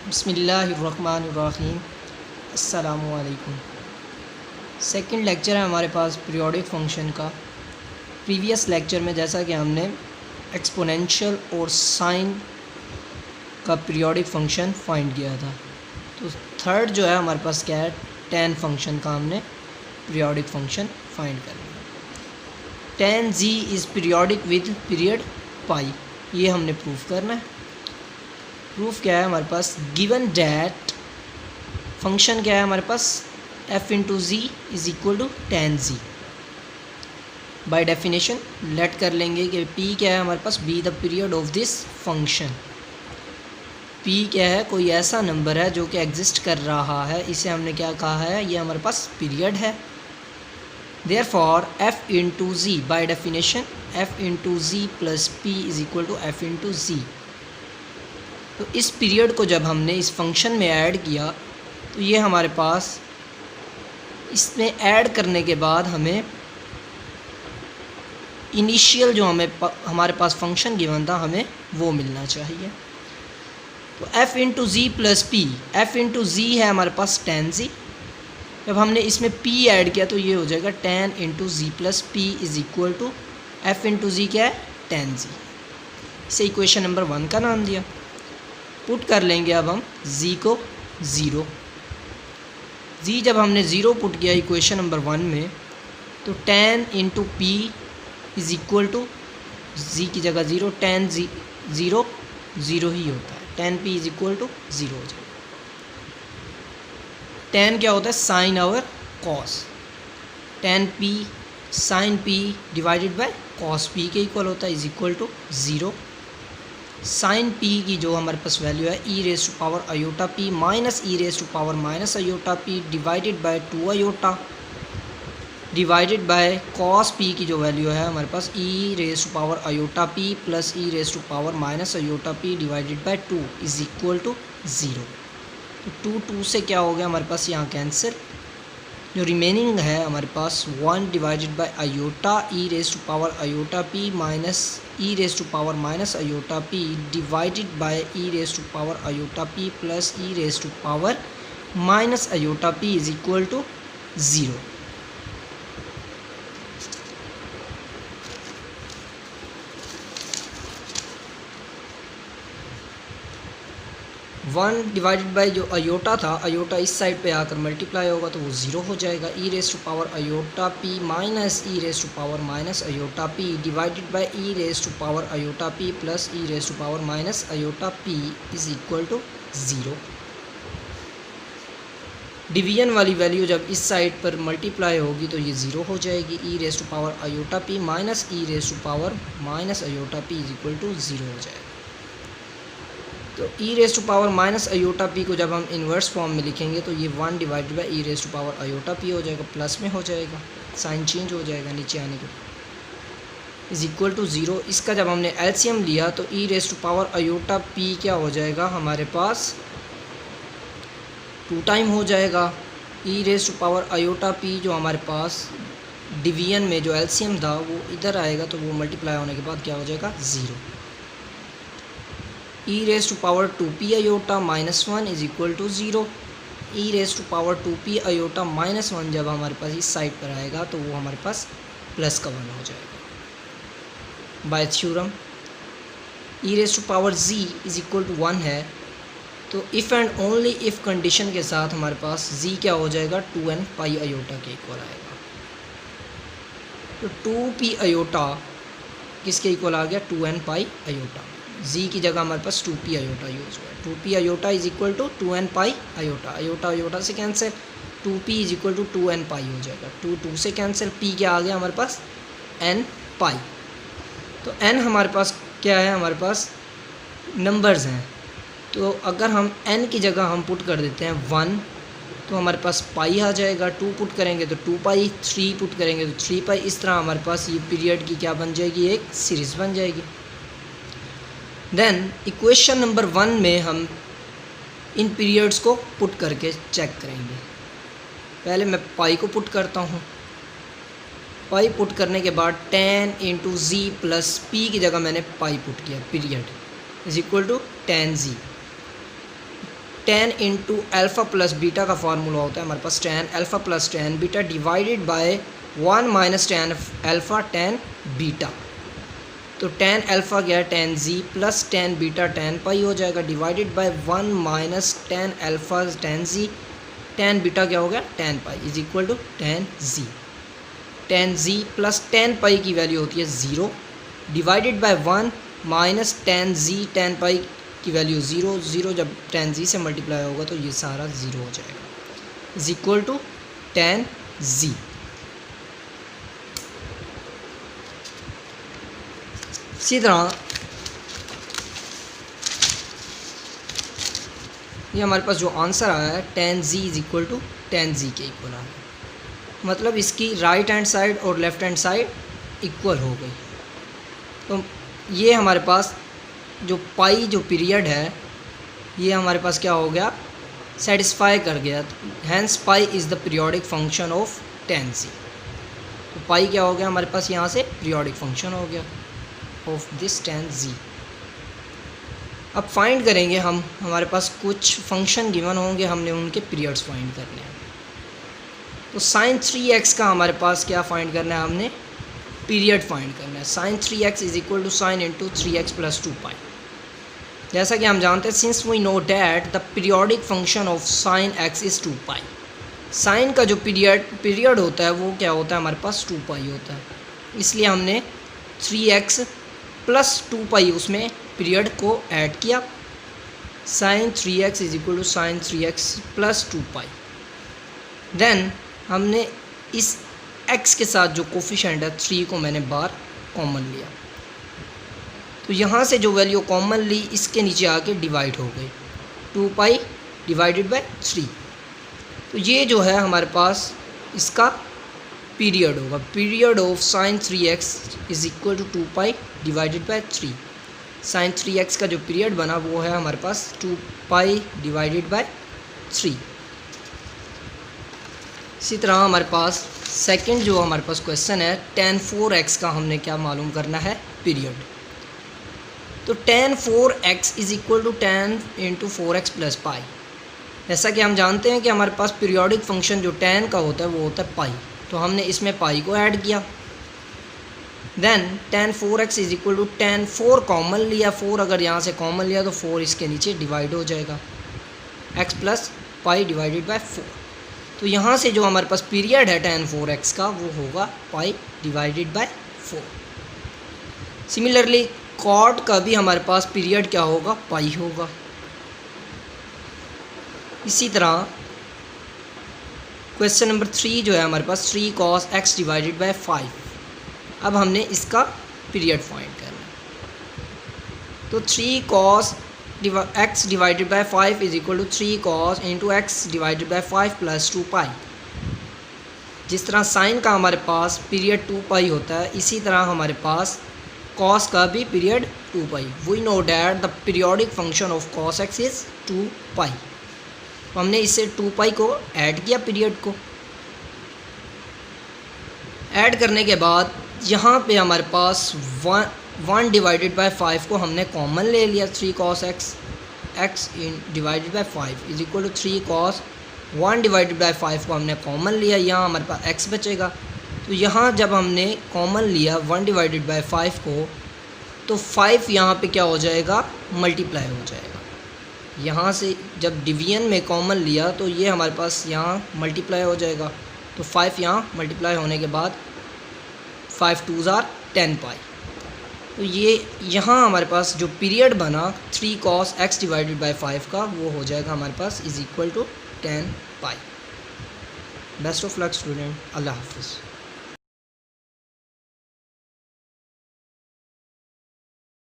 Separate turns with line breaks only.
बिस्मिल्लाहिर्रहमानिर्रहीम। अस्सलामुअलैकुम। Second lecture है हमारे पास पीरियोडिक फंक्शन का। प्रीवियस लेक्चर में जैसा कि हमने एक्सपोनेंशियल और साइन का पीरियोडिक फंक्शन फाइंड किया था, तो थर्ड जो है हमारे पास क्या है, tan फंक्शन का हमने पीरियोडिक फंक्शन फाइंड करना है। tan z is periodic with period pi, ये हमने प्रूफ करना है। प्रूफ क्या है हमारे पास, गिवन डैट फंक्शन क्या है हमारे पास, f into Z is equal to tan z। By definition let कर लेंगे कि p क्या है हमारे पास, be the period of this function. p क्या है, कोई ऐसा नंबर है जो कि एग्जिस्ट कर रहा है, इसे हमने क्या कहा है, ये हमारे पास पीरियड है। Therefore f into Z, by definition f into ji plus p is equal to f into Z. तो इस पीरियड को जब हमने इस फंक्शन में ऐड किया तो ये हमारे पास, इसमें ऐड करने के बाद हमें इनिशियल जो हमारे पास फंक्शन गिवन था हमें वो मिलना चाहिए। तो f इंटू जी प्लस पी, एफ़ इंटू जी है हमारे पास tan z। जब हमने इसमें p ऐड किया तो ये हो जाएगा tan into ji plus P is equal to F into Z क्या है, tan z। इसे इक्वेशन नंबर 1 का नाम दिया। पुट कर लेंगे अब हम z को 0। z जब हमने 0 पुट किया इक्वेशन नंबर 1 में, तो tan into P is equal to, z की जगह 0, tan z 0 0 ही होता है, tan p is equal to 0 हो जाएगा। tan क्या होता है, sine over cos, tan p sine p divided by cos p के इक्वल होता है, is equal to 0। Sine p की जो हमारे पास वैल्यू है, E raise to power iota p minus E raise to power minus iota p divided by 2 iota, divided by cos p की जो वैल्यू है हमारे पास, ई raise to power iota p plus E raise to power minus iota p divided by 2 is equal to 0। तो 2 से क्या हो गया हमारे पास यहाँ कैंसिल, जो रिमेनिंग है हमारे पास 1 divided by iota E raise to power iota p minus E raise to power minus iota p divided by E raise to power iota p plus E raise to power minus iota p is equal to 0। One divided by जो iota था, iota इस side पे आकर multiply होगा तो वो 0 हो जाएगा। E raise to power iota p minus E raise to power minus iota p divided by e raise to power iota p plus E raise to power minus iota p is equal to 0। Division वाली value जब इस side पर multiply होगी तो ये 0 हो जाएगी। E raise to power iota p minus E raise to power minus iota p is equal to 0 हो जाएगा। तो E raise to power minus iota P को जब हम इन्वर्स फॉर्म में लिखेंगे तो ये 1 divided by e raise to power iota P हो जाएगा, प्लस में हो जाएगा, साइन चेंज हो जाएगा नीचे आने के, इज़ इक्वल टू 0। इसका जब हमने एलसीएम लिया तो E raise to power iota P क्या हो जाएगा हमारे पास, 2 टाइम हो जाएगा। E raise to power iota P जो हमारे पास डिवीजन में जो एलसीएम था वो इधर आएगा, तो वो मल्टीप्लाई होने के बाद क्या हो जाएगा, 0। E raise to power 2p iota minus 1 is equal to 0। E raise to power 2p iota minus 1 जब हमारे पास इस साइड पर आएगा तो वो हमारे पास प्लस का 1 हो जाएगा। By theorem e raise to power z is equal to 1 है, तो if and only if condition के साथ हमारे पास z क्या हो जाएगा, 2n पाई अयोटा के इक्वल आएगा। तो 2p अयोटा किसके इक्वल आ गया, 2n पाई अयोटा। z की जगह हमारे पास 2p अयोटा यूज़ हुआ है। 2p iota is equal to 2n pi iota, iota iota से cancel, 2p is equal to 2n pi हो जाएगा। 2 से कैंसिल, p क्या आ गया हमारे पास, n पाई। तो n हमारे पास क्या है, हमारे पास नंबर्स हैं, तो अगर हम n की जगह हम पुट कर देते हैं 1 तो हमारे पास पाई आ जाएगा, 2 पुट करेंगे तो 2 पाई, 3 पुट करेंगे तो 3 पाई। इस तरह हमारे पास ये पीरियड की क्या बन जाएगी, एक सीरीज़ बन जाएगी। देन इक्वेशन नंबर 1 में हम इन पीरियड्स को पुट करके चेक करेंगे। पहले मैं पाई को पुट करता हूँ। पाई पुट करने के बाद tan इंटू जी प्लस पी की जगह मैंने पाई पुट किया, period is equal to tan z। Tan into alpha plus beta का फार्मूला होता है हमारे पास tan alpha plus tan beta divided by 1 minus tan alpha tan beta. तो टेन अल्फ़ा क्या है tan z plus tan beta tan pi हो जाएगा divided by 1 minus tan alpha tan z, tan beta क्या हो गया tan pi is equal to tan z. Tan z plus tan pi की value होती है 0 divided by 1 minus tan z, tan pi की value 0, 0 जब टेन जी से multiply होगा तो ये सारा 0 हो जाएगा is equal to tan z. इसी तरह ये हमारे पास जो आंसर आया है tan z is equal to tan z के इक्वल आया, मतलब इसकी राइट हैंड साइड और लेफ़्ट हैंड साइड इक्वल हो गई। तो ये हमारे पास जो पाई जो पीरियड है ये हमारे पास क्या हो गया सेटिस्फाई कर गया, hence pi is the periodic function of tan z. तो पाई क्या हो गया हमारे पास यहाँ से पीरियोडिक फंक्शन हो गया ऑफ दिस टेन जी। अब फाइंड करेंगे हम, हमारे पास कुछ फंक्शन गिवन होंगे, हमने उनके पीरियड्स फाइंड करने हैं। तो साइन 3x का हमारे पास क्या फाइंड करना है, हमने पीरियड फाइंड करना है। Sine 3x is equal to sine into 3x plus 2 pi. जैसा कि हम जानते हैं since we know that the periodic function of sine x is 2 pi. Sine का जो पीरियड होता है वो क्या होता है हमारे पास 2 पाई होता है, इसलिए हमने 3x प्लस 2 पाई उसमें पीरियड को ऐड किया। Sine 3x is equal to sine 3x plus 2 pi. Then हमने इस x के साथ जो कोफिशेंट है 3 को मैंने बार कॉमन लिया, तो यहाँ से जो वैल्यू कॉमन ली इसके नीचे आके डिवाइड हो गई 2 पाई डिवाइडेड बाय 3। तो ये जो है हमारे पास इसका पीरियड होगा, period of sine 3x is equal to 2 pi divided by 3। Sine 3x का जो पीरियड बना वो है हमारे पास 2 पाई डिवाइडेड बाय 3। इसी तरह हमारे पास सेकंड जो हमारे पास क्वेश्चन है tan 4x का हमने क्या मालूम करना है पीरियड। तो tan 4x is equal to tan into 4x plus pi. जैसा कि हम जानते हैं कि हमारे पास पीरियोडिक फंक्शन जो tan का होता है वो होता है पाई, तो हमने इसमें पाई को ऐड किया। Then tan 4x is equal to tan 4 common लिया, 4 अगर यहाँ से कॉमन लिया तो 4 इसके नीचे डिवाइड हो जाएगा x plus pi divided by 4। तो यहाँ से जो हमारे पास पीरियड है tan 4x का वो होगा pi divided by 4। Similarly cot का भी हमारे पास पीरियड क्या होगा पाई होगा। इसी तरह क्वेश्चन नंबर 3 जो है हमारे पास 3 cos x डिवाइडेड बाय 5। अब हमने इसका पीरियड फाइंड करना है। तो 3 cos x divided by 5 is equal to 3 cos into x divided by 5 plus 2 pi. जिस तरह साइन का हमारे पास पीरियड 2 पाई होता है, इसी तरह हमारे पास cos का भी period 2 pi. We know that the periodic function of cos x is 2 pi. तो हमने इससे 2 पाई को ऐड किया पीरियड को। ऐड करने के बाद यहाँ पे हमारे पास 1 डिवाइडेड बाय 5 को हमने कॉमन ले लिया। 3 cos x इन divided by 5 is equal to 3 cos 1 divided by 5 को हमने कॉमन लिया, यहाँ हमारे पास x बचेगा। तो यहाँ जब हमने कॉमन लिया 1 डिवाइडेड बाय 5 को, तो 5 यहाँ पे क्या हो जाएगा मल्टीप्लाई हो जाएगा। यहाँ से जब डिवीजन में कॉमन लिया तो ये हमारे पास यहाँ मल्टीप्लाई हो जाएगा। तो 5 यहाँ मल्टीप्लाई होने के बाद 5 2s are 10 पाई। तो ये यहाँ हमारे पास जो पीरियड बना 3 cos x डिवाइडेड बाय 5 का वो हो जाएगा हमारे पास is equal to 10 pi. Best of luck student, अल्लाह हाफिज़।